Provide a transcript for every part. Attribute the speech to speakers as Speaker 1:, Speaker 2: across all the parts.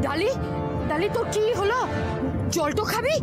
Speaker 1: ডালি ডালি তোর কি হলো? জল তো খাবি?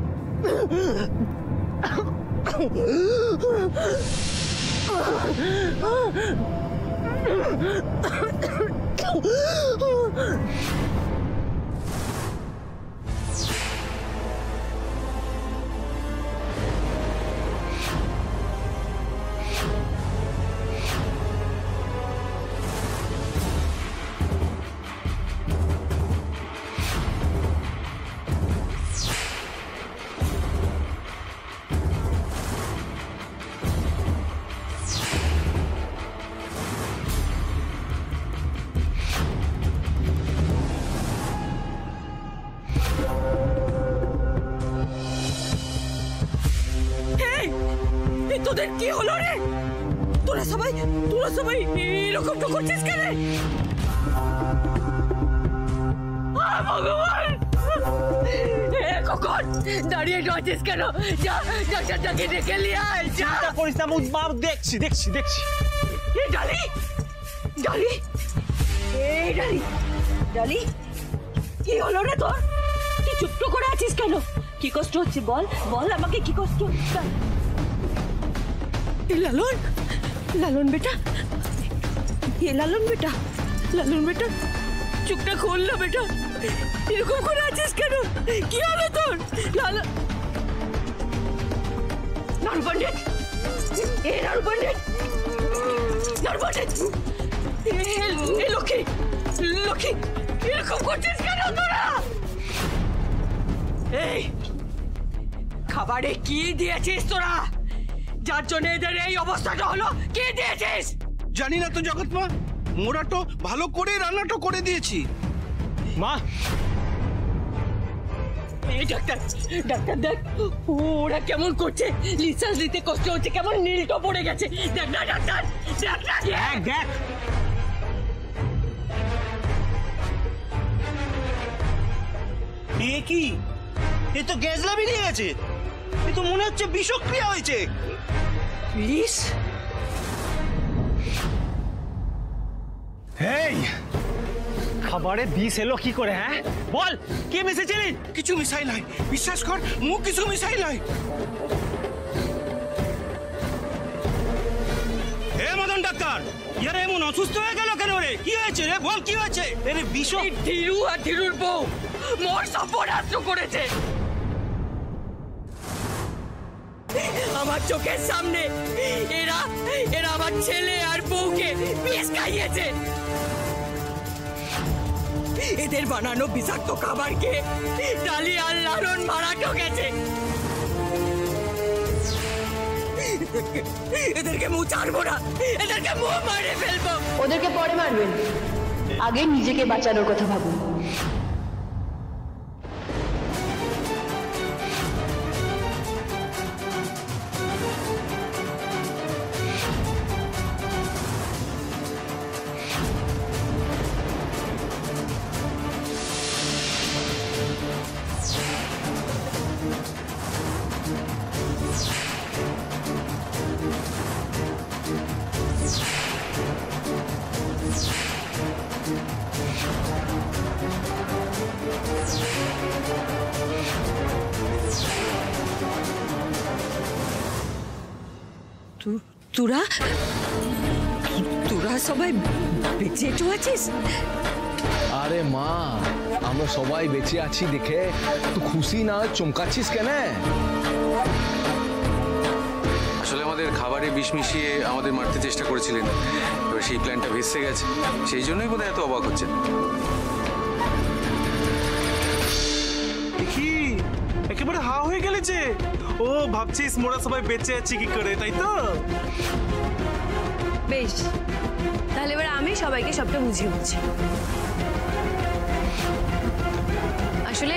Speaker 1: তোদের কি হলো রে? তোরা সবাই এরকম তো করছিস কেন? ভগবান, কখন দাঁড়িয়ে রয়েছিস কেন? যা ডাক্তারটাকে ডেকে নিয়ে আয়।
Speaker 2: চিন্তা করিস না মা, দেখছি।
Speaker 1: ডালি ডালি ডালি ডালি, কি হলো রে তোর? তুই চুপ করে আছিস কেন? কি কষ্ট হচ্ছে বল বল আমাকে, কি কষ্ট? লালন, লালন বেটা, লালন বেটা চুপটা খোল না বেটা। এরকম করে আছিস কেন? কি হলো তোর? লালন, নারু পণ্ডিত, নারু পণ্ডিত, লক্ষ্মী, এরকম করছিস কেন তোরা? এই খাবারে কি দিয়েছিস তোরা, যার জন্য এদের এই অবস্থাটা হলো? কে দিয়েছিস?
Speaker 3: জানি না তো জগৎ মা, মোরা তো ভালো করে রান্নাটা করে দিয়েছি
Speaker 2: মা।
Speaker 1: ডাক্তার দেখ ওরা কেমন করছে, নিঃশ্বাস নিতে কষ্ট হচ্ছে, কেমন নীলটা পড়ে গেছে। দেখ না ডাক্তার,
Speaker 2: দেখ
Speaker 3: এ কি, এ তো গ্যাসলা বেরিয়ে গেছে। এ তো মনে হচ্ছে বিষক্রিয়া হয়েছে।
Speaker 1: বিষ?
Speaker 2: এই খাবারে বিষ এলো কি করে? হ্যাঁ বল, কে মিশিয়েছিলি?
Speaker 3: কিছু মিশাই নাই, বিশ্বাস কর, মুখ কিছু মিশাই নাই। হে মদন ডাক্তার, ইয়ার এমন অসুস্থ হয়ে গেল কেন রে? কি হয়েছে রে, বল কি হয়েছে? এর বিষ
Speaker 1: ধীরু আর ধীরুর বউ মোর সর্বনাশ করেছে। আমার চোখের সামনে এরা আমার ছেলে আর বউকে বিষ খাইয়েছে। এদের বানানো বিষাক্ত খাবারকে ডালি আর লালন মারা ঠকেছে। এদেরকে মুখ ছাড়বো না, এদেরকে মুখ মারে ফেলবো।
Speaker 4: ওদেরকে পরে মারবেন, আগে নিজেকে বাঁচানোর কথা ভাবুন।
Speaker 1: তোরা সবাই বেঁচে আছিস?
Speaker 5: আরে মা, আমরা সবাই বেঁচে আছি দেখে তুই খুশি না চমকাচ্ছিস কেন?
Speaker 6: আসলে আমাদের খাবারে বিষ মিশিয়ে আমাদের মারতে চেষ্টা করেছিলেন, এবার সেই প্ল্যানটা ভেসে গেছে, সেই জন্যই বোধহয় এত অবাক হচ্ছে।
Speaker 2: কি একেবারে হা হয়ে গেলে যে? ও ভাবছিস মোরা সবাই বেঁচে আছি কি করে, তাই তো?
Speaker 4: বেশ, তাহলে এবার আমি সবাইকে সবটা বুঝিয়ে বলছি। আসলে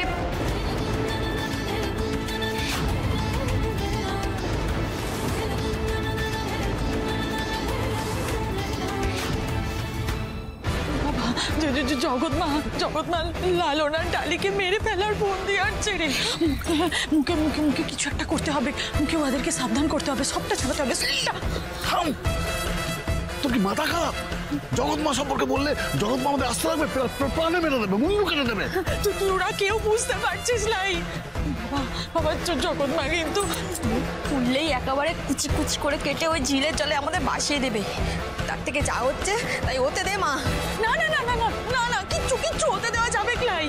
Speaker 1: জগৎমা লালন আর ডালিকে মেরে ফেলার ফোন দিয়ে আসছে রে। মুখে কিছু একটা করতে হবে, মুখে ওদেরকে সাবধান করতে হবে, সবটা ছাড়াতে হবে।
Speaker 3: তোর কি মাথা খারাপ?
Speaker 7: জগৎ মা সম্পর্কে বললে জগৎ মা আমাদের আসতে লাগবে, প্রাণে মেরে দেবে, মুন্ডু কেটে দেবে।
Speaker 1: তোরা কেউ বুঝতে পারছিস লাই? বাবা জগৎ মা কিন্তু খুললেই একেবারে কুচি কুচি করে কেটে ওই ঝিলের জলে আমাদের ভাসিয়ে দেবে। তার থেকে যা হচ্ছে তাই হতে দে মা। না না না না না না না, কিচ্ছু কিচ্ছু হতে দেওয়া যাবে লাই।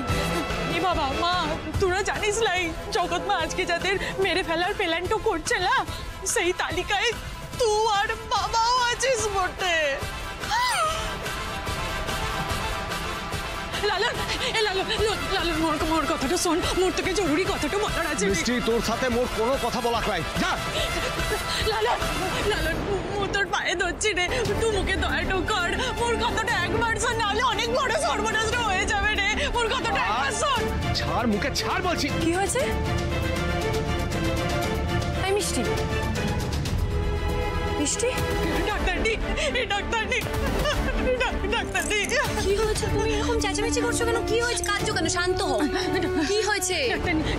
Speaker 1: এ বাবা মা, তোরা জানিস লাই জগৎ মা আজকে যাদের মেরে ফেলার প্ল্যানটা করছে না, সেই তালিকায় তুই আর বাবাও আছিস বটে। লালন, এ লালন, লালন মোর কথাটা শোন, মোর তোকে জরুরি কথাটা বলার আছে।
Speaker 5: মিষ্টি, তোর সাথে মোর কোনো কথা বলা নাই, যা।
Speaker 1: লালন, লালন, মোর তোর পায়ে ধরছি রে, তুই মুখে দয়াটা কর। মোর কথাটা একবার শোন, নাহলে অনেক বড় সর্বনাশ হয়ে যাবে রে। মোর কথাটা একবার শোন।
Speaker 5: ছাড়, মুখে ছাড় বলছি।
Speaker 1: কি হয়েছে? এই মিষ্টি, মিষ্টি, ডাক্তারনি, এই ডাক্তারনি, ডাক্তারনি।
Speaker 8: কি হয়েছে? তুমি এরকম চেঁচামেচি করছো কেন? কি হয়েছে? কাঁদছো কেন? শান্ত হও। কি হয়েছে?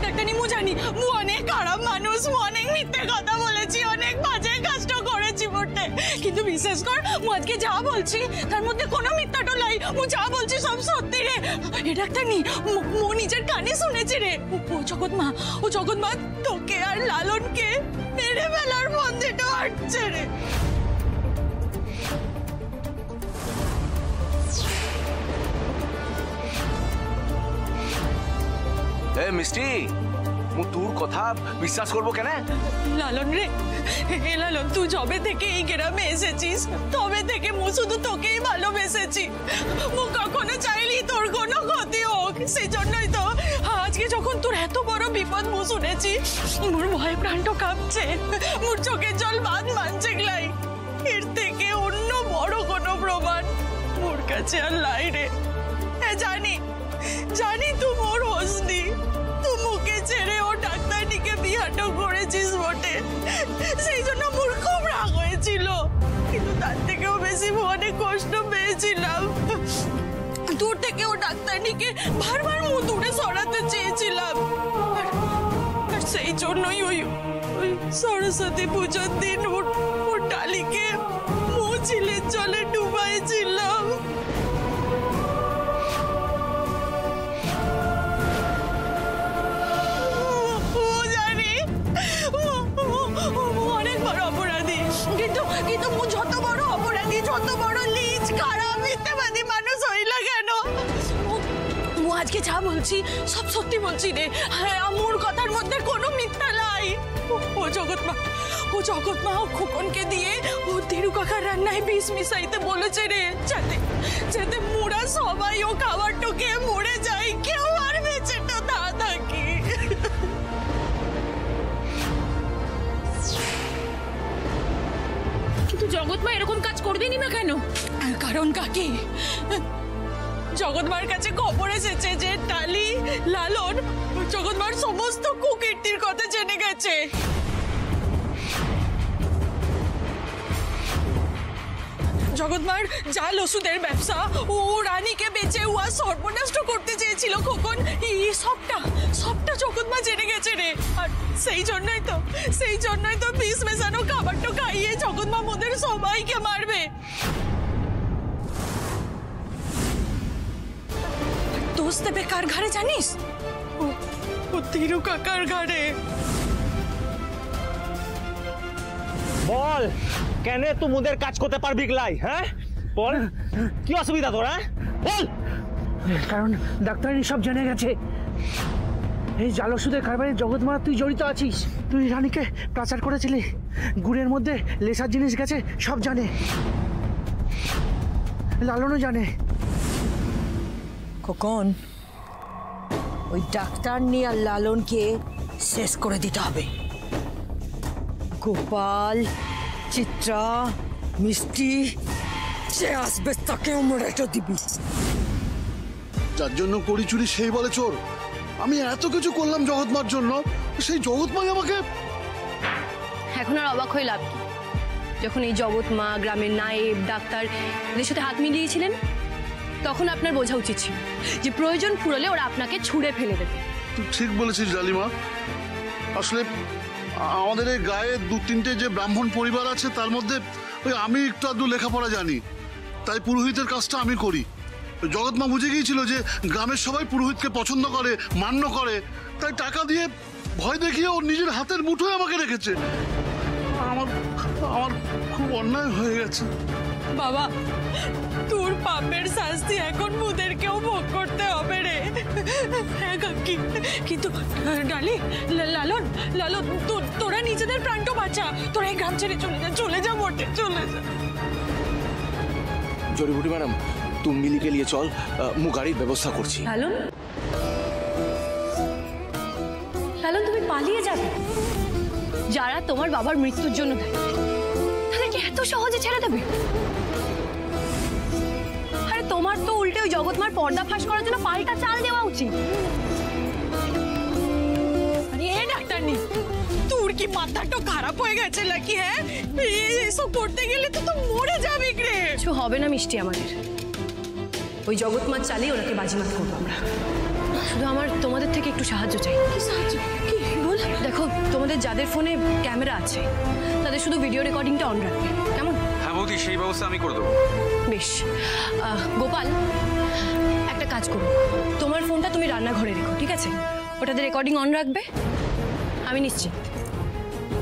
Speaker 1: ডাক্তারনি, মু জানি মু অনেক খারাপ মানুষ, মু অনেক মিথ্যে কথা বলেছি, অনেক বাজে কাজটা করেছি বটে, কিন্তু বিশেষ কর মু আজকে যা বলছি তার মধ্যে কোনো মিথ্যাটো নাই। মু যা বলছি সব সত্যি রে। এ ডাক্তারনি, মু নিজের কানে শুনেছি রে। ও জগৎ মা তোকে আর লালনকে মেরে ফেলার বন্দিটা আসছে রে।
Speaker 5: এ মিষ্টি, মু তোর কথা বিশ্বাস করবো কেন?
Speaker 1: লালন রে, এ লালন, তুই যবে থেকে এই গ্রামে এসেছিস তবে থেকে মু শুধু তোকেই ভালোবেসেছি। মু কখনো চাইলি তোর কোনো ক্ষতি হোক, সেই জন্যই তো আজকে যখন তোর এত বড় বিপদ মু শুনেছি, মোর ভয় প্রাণটা কাঁপছে, মোর চোখের জল বাঁধ মানছে গলাই। এর থেকে অন্য বড় কোনো প্রমাণ মোর কাছে আর লাই রে। জানি তুই মোর হোসনি, তুই মুখে ছেড়ে ও ডাক্তারনিকে বিহাটো করেছিস বটে, সেই জন্য মোর খুব রাগ হয়েছিল, কিন্তু তার থেকেও বেশি অনেক কষ্ট পেয়েছিলাম। দূর থেকে ও ডাক্তারনিকে বারবার মুখ দূরে সরাতে চেয়েছিলাম, আর সেই জন্যই ওই সরস্বতী পুজোর দিন ওর ডালিকে মু ঝিলের জলে ডুবাইছিলাম। অনেক বড় অপরাধী, কিন্তু মু যত বড় অপরাধী, যত বড় লিজ, খারাপ মিথ্যাবাদী মানুষ হইলা কেন, মু আজকে যা বলছি সব সত্যি বলছি রে। হ্যাঁ, মোর কথার মধ্যে কোনো মিথ্যা নাই। ও জগৎ মা ও খোকনকে দিয়ে ও ধীরু কাকার রান্নায় বিষ মিশাইতে বলেছে রে, যাতে মোরা সবাই ও খাবারটাকে মরে যাই, কেউ আর বেঁচেটা না থাকি।
Speaker 8: কিন্তু জগৎ মা এরকম কাজ করবেনি না কেন?
Speaker 1: কারণ কাকি, জগৎমার কাছে খবর এসেছে যে টালি, লালন জগৎমার সমস্ত কুকীর্তির কথা জেনে গেছে। জগৎমার জাল ওষুধের ব্যবসা, ও রানীকে বেচে উয়া সর্বনাশ করতে চেয়েছিল খোকন, এই সবটা জগৎমা জেনে গেছে রে। আর সেই জন্যই তো বিষ মেশানো খাবারটা খাইয়ে জগৎমা মোদের সবাইকে মারবে। দোষ দেবে কার ঘাড়ে জানিস? ও ধীরু কাকার ঘাড়ে।
Speaker 3: বল, কেন তুই মোদের কাজ করতে পারবি গলাই? হ্যাঁ বল, কি অসুবিধা তোরা? বল।
Speaker 9: কারণ ডাক্তারনি সব জেনে গেছে, এই জাল ওষুধের কারবারে জগৎ মা তুই জড়িত আছিস। তুই রানীকে পাচার করেছিলি, গুড়ের মধ্যে লেসার জিনিস গেছে, সব জানে, লালনও জানে।
Speaker 1: খোকন, ওই ডাক্তারনি আর লালনকে শেষ করে দিতে হবে। গোপাল, চিত্রা, মিষ্টি, যে আসবে তাকে মেরে দিবি।
Speaker 7: যার জন্য করি চুরি সেই বলে চোর। আমি এত কিছু করলাম জগৎমার জন্য, সেই জগৎমাই আমাকে।
Speaker 4: এখন আর অবাক হয়ে লাভ কি? যখন এই জগৎ মা, গ্রামের নায়েব, ডাক্তার এদের সাথে হাত মিলিয়েছিলেন, তখন আপনার বোঝা উচিত ছিল যে প্রয়োজন ফুরলে ওরা আপনাকে ছুঁড়ে ফেলে দেবে।
Speaker 7: তুই ঠিক বলেছিস ডালিমা। আসলে আমাদের এই গায়ে 2-3টে যে ব্রাহ্মণ পরিবার আছে, তার মধ্যে ওই আমি একটু আধটু লেখাপড়া জানি, তাই পুরোহিতের কাজটা আমি করি। জগৎমা বুঝে গিয়েছিল যে গ্রামের সবাই পুরোহিতকে পছন্দ করে, মান্য করে, তাই টাকা দিয়ে ভয় দেখিয়ে ওর নিজের হাতের মুঠোয় আমাকে রেখেছে। আমার আমার খুব অন্যায় হয়ে গেছে।
Speaker 1: বাবা, তোর পাপের শাস্তি এখন মুদেরকেও ভোগ করতে হবে রে। হ্যাঁ কাকি, কিন্তু ডালি, লালন, লালন, তোরা নিজেদের প্রাণটা বাঁচা। তোরা এই গ্রাম ছেড়ে চলে যা মোটে, চলে যা।
Speaker 5: জড়িবুটি ম্যাডাম, তুম মিলিকে নিয়ে চল, মু গাড়ির ব্যবস্থা করছি।
Speaker 4: লালন, লালন, তুমি পালিয়ে যাবে? যারা তোমার বাবার মৃত্যুর জন্য দায়ী, তাদেরকে এত সহজে ছেড়ে দেবে? আরে তোমার তো উল্টে ওই জগৎমার পর্দা ফাঁস করার জন্য পাল্টা চাল দেওয়া উচিত।
Speaker 1: আরে এ ডাক্তার নি, তোর কি মাথাটা খারাপ হয়ে গেছে নাকি? হ্যাঁ, এসব করতে গেলে তো মরে যাবি রে।
Speaker 4: কিছু হবে না মিষ্টি, আমাদের ওই জগৎমার চালিয়ে ওনাকে বাজিমাত করবো আমরা। শুধু আমার তোমাদের থেকে একটু সাহায্য চাই।
Speaker 1: কি সাহায্য? কি বল?
Speaker 4: দেখো, তোমাদের যাদের ফোনে ক্যামেরা আছে তাদের শুধু ভিডিও রেকর্ডিংটা অন রাখবে, কেমন?
Speaker 6: হ্যাঁ বৌদি, সেই ব্যবস্থা আমি করে দেবো।
Speaker 4: বেশ। গোপাল, একটা কাজ করো, তোমার ফোনটা তুমি রান্নাঘরে রেখো, ঠিক আছে? ওটাতে রেকর্ডিং অন রাখবে। আমি নিশ্চিত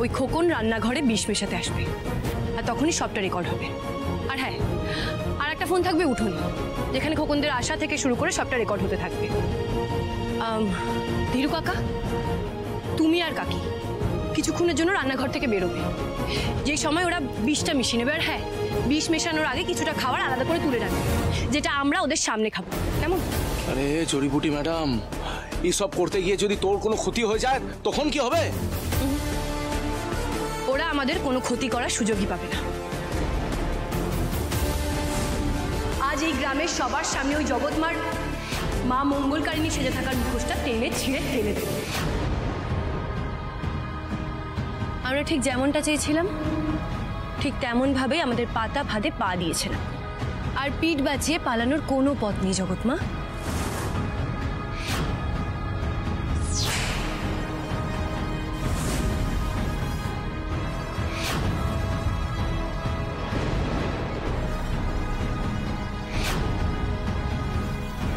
Speaker 4: ওই খোকন রান্নাঘরে বিষ মেশাতে আসবে, আর তখনই সবটা রেকর্ড হবে। আর হ্যাঁ, আর একটা ফোন থাকবে উঠোনে, যেখানে খোকনদের আসা থেকে শুরু করে সবটা রেকর্ড হতে থাকবে। ধীরু কাকা, তুমি আর কাকি কিছুক্ষণের জন্য রান্নাঘর থেকে বেরোবে। যে সময় ওরা বিষটা মিশিয়ে নেবে, আর হ্যাঁ, বিষ মেশানোর আগে কিছুটা খাবার আলাদা করে তুলে রাখবে, যেটা আমরা ওদের সামনে খাবো, কেমন?
Speaker 5: আরে জড়িবুটি ম্যাডাম, এইসব করতে গিয়ে যদি তোর কোনো ক্ষতি হয়ে যায় তখন কি হবে?
Speaker 4: ওরা আমাদের কোনো ক্ষতি করার সুযোগই পাবে না। আজ এই গ্রামের সবার সামনে ওই জগৎমার মা মঙ্গলকারিণী সেজে থাকার মুখোশটা টেনে ছিঁড়ে ফেলে দেবে। আমরা ঠিক যেমনটা চেয়েছিলাম, ঠিক তেমন ভাবেই আমাদের পাতা ফাঁদে পা দিয়েছিলাম। আর পিঠ বাঁচিয়ে পালানোর কোনো পথ নেই জগৎমা।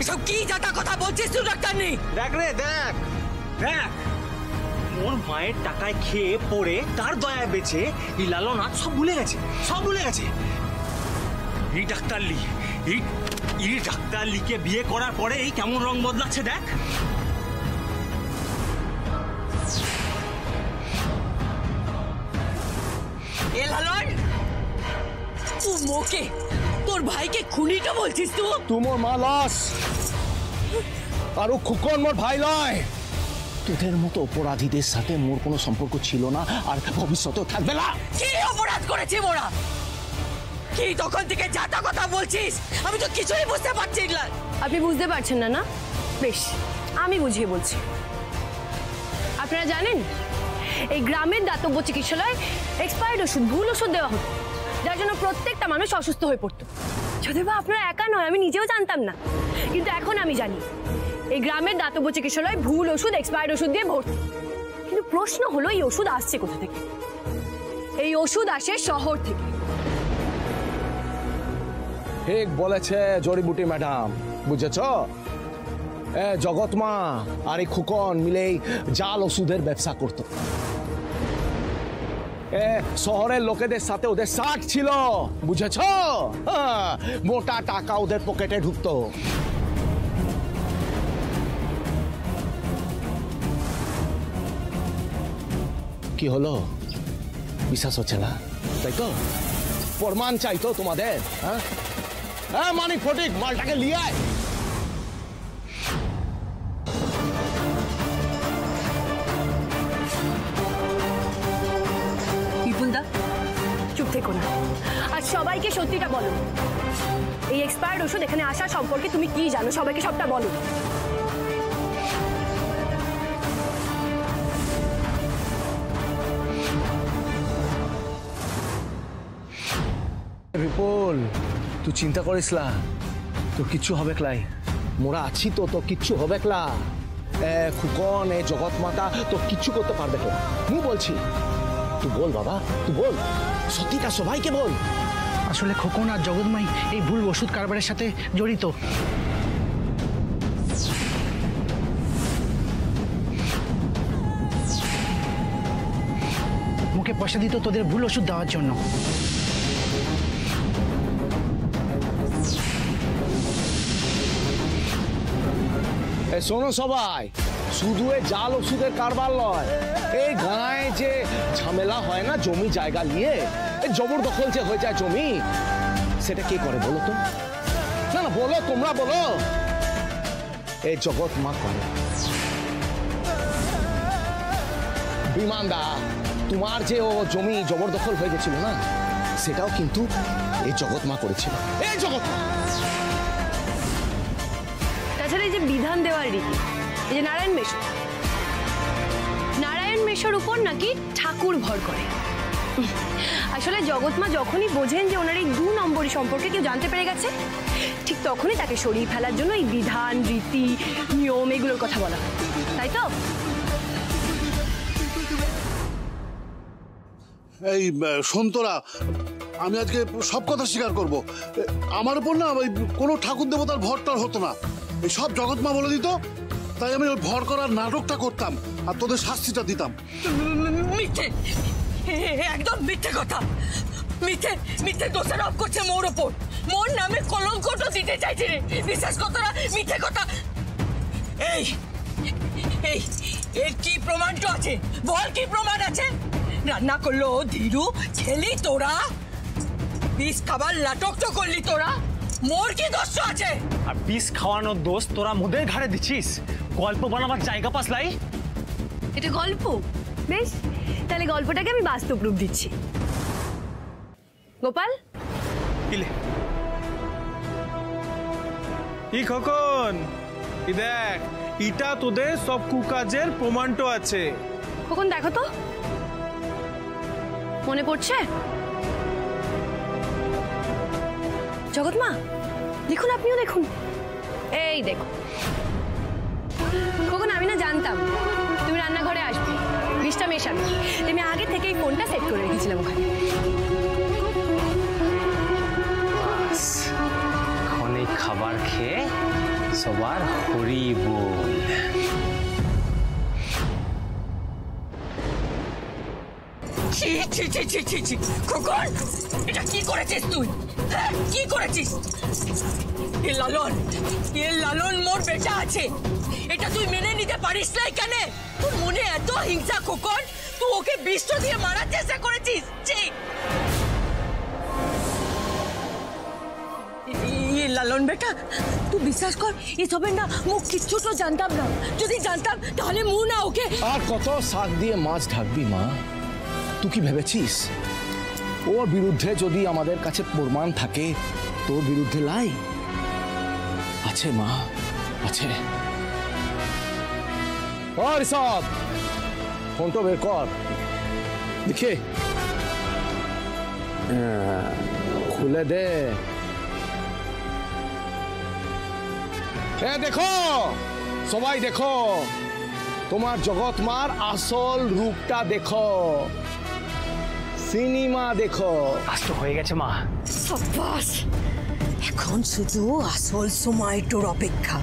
Speaker 1: এসব কি জাতা কথা বলছিস তুই ডাক্তার নি?
Speaker 3: দেখ রে, দেখ দেখ, ওর মায়ের টাকায় খেয়ে পড়ে তার দয়ায় বেঁচে এই লালন আজ সব ভুলে গেছে, সব ভুলে গেছে। এই ডাক্তারলি, এই ডাক্তারলিকে বিয়ে করার পরে এই কেমন রং বদলাচ্ছে দেখ।
Speaker 1: এ লালন, তুই মোকে তোর ভাইকে খুনিটা বলছিস তুই?
Speaker 5: তোমার মা লস, আর ও খুকন মোর ভাই নয়। তোদের মতো অপরাধীদের সাথে মোর কোনো সম্পর্ক ছিল না, আর ভবিষ্যতেও থাকবে না।
Speaker 1: কি অপরাধ করেছে মোরা? কি তখন থেকে জাতা কথা বলছিস? আমি তো কিছুই বুঝতে পারছি না।
Speaker 4: আপনি বুঝতে পারছেন না? না, বেশ, আমি বুঝিয়ে বলছি। আপনারা জানেন, এই গ্রামের দাতব্য চিকিৎসালয়ে এক্সপায়ার্ড ওষুধ, ভুল ওষুধ দেওয়া হতো, যার জন্য প্রত্যেকটা মানুষ অসুস্থ হয়ে পড়তো। যদি বা আপনারা একা নয়, আমি নিজেও জানতাম না, কিন্তু এখন আমি জানি এই গ্রামের দাতব্য চিকিৎসালয় ভুল ওষুধ, এক্সপায়ার্ড ওষুধ দিয়ে ভর্তি। কিন্তু প্রশ্ন হলো, এই ওষুধ আসছে কোথা থেকে? এই ওষুধ আসে শহর থেকে।
Speaker 5: ঠিক বলেছে জড়িবুটি ম্যাডাম, বুঝেছ? জগৎমা আর এই খুকন মিলেই জাল ওষুধের ব্যবসা করত। শহরের লোকেদের সাথে ওদের সাট ছিল, বুঝেছ? মোটা টাকা ওদের পকেটে ঢুকতো। কি হলো, বিশ্বাস হচ্ছে না তাই তো? প্রমাণ চাই তো তোমাদের? হ্যাঁ, মানিক ফটিক, মালটাকে নিয়ে আয়।
Speaker 4: বিপুলদা, চুপ থেকো না, আর সবাইকে সত্যিটা বলো। এই এক্সপায়ার্ড ওষুধ এখানে আসা সম্পর্কে তুমি কি জানো? সবাইকে সবটা বলো।
Speaker 5: বিপুল, তুই চিন্তা করিস না, তোর কিচ্ছু হবে ক্লাই। মোরা আছি তো, তোর কিচ্ছু হবে ক্লা। খুকন, এ জগৎ মাতা তোর কিচ্ছু করতে পারবে তো, মু বলছি। তুই বল বাবা, তুই বল, সত্যিটা সবাইকে বল।
Speaker 9: আসলে খোকন আর জগৎমাই এই ভুল ওষুধ কারবারের সাথে জড়িত। মুখে পয়সা দিত তোদের ভুল ওষুধ দেওয়ার জন্য।
Speaker 5: শোনো সবাই, শুধু এই জাল ওষুধের কারবার নয়, এই গাঁয়ে যে ঝামেলা হয় না জমি জায়গা নিয়ে, এই জবরদখল যে হয়ে যায় জমি, সেটা কে করে বলো তো? না না বলো, তোমরা বলো। এই জগৎ মা করে। বিমানদা, তোমার যে ও জমি জবরদখল হয়ে গেছিল না, সেটাও কিন্তু এই জগৎ মা করেছিল। এই জগৎ মা।
Speaker 4: তাছাড়া এই যে বিধান দেওয়ার রীতি, এই যে নারায়ণ মেশোর উপর নাকি ঠাকুর ভর করে। আসলে জগৎমা যখনই বোঝেন যে ওনার এই 2 নম্বরই সম্পর্কে কেউ জানতে পেরে গেছে, ঠিক তখনই তাকে সরিয়ে ফেলার জন্য এই বিধান, রীতি, নিয়ম এগুলোর কথা বলা হয়, তাই তো?
Speaker 7: এই সন্তরা, আমি আজকে সব কথা স্বীকার করব। আমার উপর না ওই কোনো ঠাকুর দেবতার ভরটার হতো না, এই সব জগৎমা বলে দিত। তাই আমি ওই ভর করার নাটকটা করতাম আর তোদের শাস্তিটা দিতাম।
Speaker 1: মিথ্যে, একদম মিথ্যে কথা। মিথ্যে মিথ্যে দোষারোপ করছে মোর ওপর। মোর নামে কলঙ্কটা দিতে চাইছে রে। বিশ্বাস কর তোরা, মিথ্যে কথা। এই এই এর কি প্রমাণটা আছে বল? কি প্রমাণ আছে? রান্না করলো ধীরু, ছেলি তোরা, বিষ খাবার নাটক তো করলি তোরা। মোর কি দোষ আছে?
Speaker 3: আর বিষ খাওয়ানোর দোষ তোরা মোদের ঘাড়ে দিচ্ছিস। গল্প বানাবার জায়গা পাস লাই?
Speaker 4: এটা গল্প? বেশ, তাহলে গল্পটাকে আমি বাস্তব রূপ দিচ্ছি। গোপাল,
Speaker 2: ই খোকন, ই দেখ, ইটা তোদের সব কুকাজের প্রমাণটো আছে।
Speaker 4: খোকন দেখো তো, মনে পড়ছে? জগৎমা দেখুন, আপনিও দেখুন। এই দেখো খোকন, আমি না জানতাম তুমি রান্নাঘরে আসবে, বিষটা মেশাবে। আমি আগে থেকেই ফোনটা সেট করে রেখেছিলাম ওখানে।
Speaker 3: এখন এই খাবার খেয়ে সবার হরি বল।
Speaker 1: ছি ছি ছি ছি ছি ছি, খোকন এটা কি করেছিস তুই? হ্যাঁ, কি করেছিস? এ লালন মোর বেটা আছে, এটা তুই মেনে নিতে পারিস না কেন? তোর মনে এত হিংসা খোকন, তুই ওকে বিষ দিয়ে মারার চেষ্টা করেছিস। ছি, লালন বেটা, তুই বিশ্বাস কর, এসবের না মুখ কিচ্ছু তো জানতাম না। যদি জানতাম তাহলে মু না ওকে।
Speaker 5: আর কত শাক দিয়ে মাছ ঢাকবি মা? তুই কি ভেবেছিস ওর বিরুদ্ধে যদি আমাদের কাছে প্রমাণ থাকে তোর বিরুদ্ধে লাই আছে মা, আছে। আর সব ফোনটা বের কর, দেখে খুলে দে। দেখো সবাই, দেখো তোমার জগৎমার আসল রূপটা দেখো, সিনেমা দেখো।
Speaker 3: কাজ তো হয়ে গেছে মা।
Speaker 1: সাব্বাস, এখন শুধু আসল সময়টোর অপেক্ষা।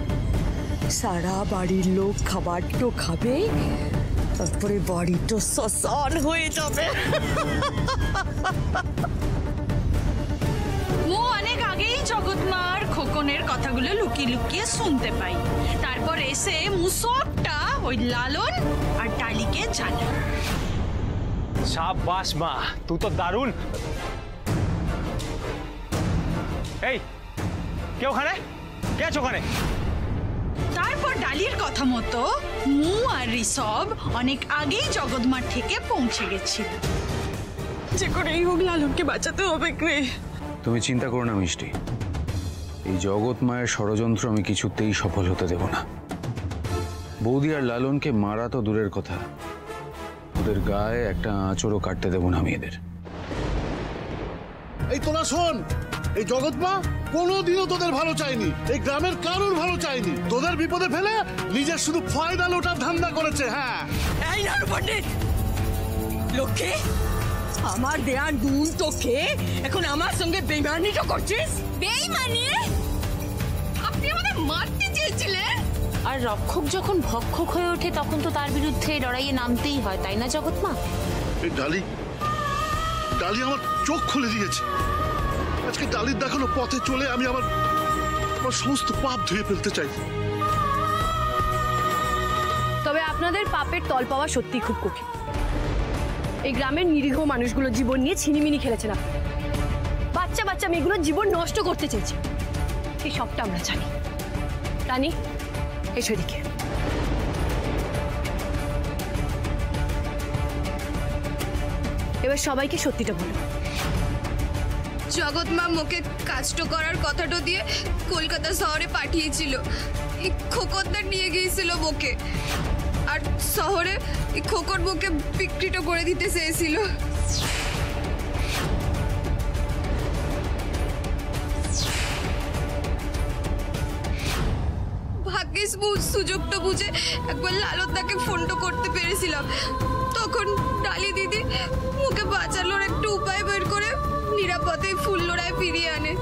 Speaker 1: সারা বাড়ির লোক খাবারটো খাবে, তারপরে বাড়িটো শ্মশান হয়ে যাবে।
Speaker 10: মু অনেক আগেই জগৎমার খোকনের কথাগুলো লুকিয়ে লুকিয়ে শুনতে পাই। তারপর এসে মু সবটা ওই লালন আর ডালিকে জানাই।
Speaker 3: শাবাশ মা, তুই তো দারুণ। এই কে ওখানে? কে আছো ওখানে?
Speaker 10: তারপর ডালির কথা মতো মু আর ঋষভ অনেক আগেই জগৎমার থেকে পৌঁছে গেছিল। যে করেই হোক লালনকে বাঁচাতে হবে।
Speaker 6: তুমি চিন্তা করো না মিষ্টি, এই জগৎ মায়ের ষড়যন্ত্র আমি কিছুতেই সফল হতে দেব না। বৌদি আর লালনকে মারা তো দূরের কথা, ওদের গায়ে একটা আঁচড়ও কাটতে দেব না আমি এদের।
Speaker 7: এই তোরা শোন, এই জগৎমা কোনোদিনও তোদের ভালো চাইনি, এই গ্রামের কারোর ভালো চাইনি। তোদের বিপদে ফেলে নিজের শুধু ফায়দা লোটার ধান্দা করেছে। হ্যাঁ,
Speaker 1: এই নাড়ু পণ্ডিত, লক্ষ্মী আমার দেয়া নুন তো খেয়ে এখন আমার সঙ্গে বেইমানিটা করছিস?
Speaker 8: বেইমানি?
Speaker 4: আপনি আমাদের মারতে চেয়েছিলেন।
Speaker 11: আর রক্ষক যখন ভক্ষক হয়ে ওঠে তখন তো তার বিরুদ্ধে লড়াইয়ে নামতেই হয়, তাই না জগৎ মা?
Speaker 7: এই ডালি আমার চোখ খুলে দিয়েছে। আজকে ডালির দেখানো পথে চলে আমি আমার সমস্ত পাপ ধুয়ে ফেলতে চাই।
Speaker 4: তবে আপনাদের পাপের তল পাওয়া সত্যি খুব কঠিন। এই গ্রামের নিরীহ মানুষগুলোর জীবন নিয়ে ছিনিমিনি খেলেছেন আপনি। বাচ্চা বাচ্চা মেয়েগুলোর জীবন নষ্ট করতে চেয়েছে। এই সবটা আমরা জানি। রানী, এসো এদিকে। এবার সবাইকে সত্যিটা বলো।
Speaker 8: জগৎ মা মোকে কাজটা করার কথাটা দিয়ে কলকাতা শহরে পাঠিয়েছিল। এই খোকনদার নিয়ে গিয়েছিল মোকে, আর শহরে এই খোকন মোকে বিক্রিটা করে দিতে চেয়েছিল। ভাগ্যিস সুযোগটা বুঝে একবার লালনদাকে ফোনটা করতে পেরেছিলাম। তখন ডালি দিদি মুখে বাঁচানোর একটা উপায় বের করে নিরাপদে ফুল্লরায় ফিরিয়ে আনে।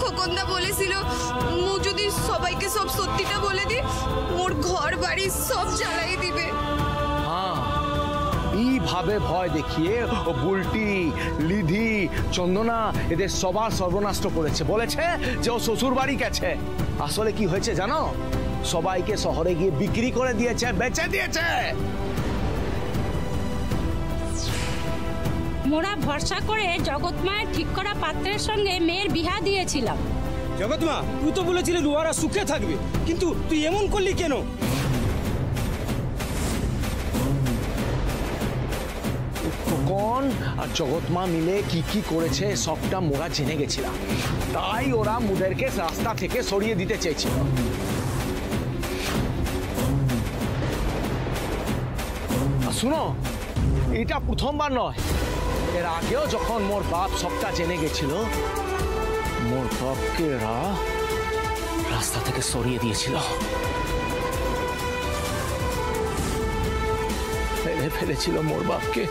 Speaker 8: খোকনদা বলেছিল মু যদি সবাইকে সব সত্যিটা বলে দি মোর ঘর বাড়ি সব জ্বালাই দিবে।
Speaker 5: এইভাবে ভয় দেখিয়ে ও বুলটি, লিধি, চন্দনা এদের সবার সর্বনাশ করেছে। বলেছে যে ও শ্বশুর বাড়ি গেছে। আসলে কি হয়েছে জানো? সবাইকে শহরে গিয়ে বিক্রি করে দিয়েছে, বেচে দিয়েছে।
Speaker 12: মোরা ভরসা করে জগৎ মায়ের ঠিক করা পাত্রের সঙ্গে মেয়ের বিহা দিয়েছিলাম।
Speaker 3: জগৎ মা, তুই তো বলেছিলি রুয়ারা সুখে থাকবে, কিন্তু তুই এমন করলি কেন?
Speaker 5: খোকন আর জগৎ মা মিলে কি কি করেছে সবটা মোরা জেনে গেছিলাম। তাই ওরা মুদেরকে রাস্তা থেকে সরিয়ে দিতে চেয়েছিল। শুনো, এটা প্রথমবার নয়। এর আগেও যখন মোর বাপ সবটা জেনে গেছিল, মোর বাপকে এরা রাস্তা থেকে সরিয়ে দিয়েছিল। ফেলেছিল মোর বাপকে।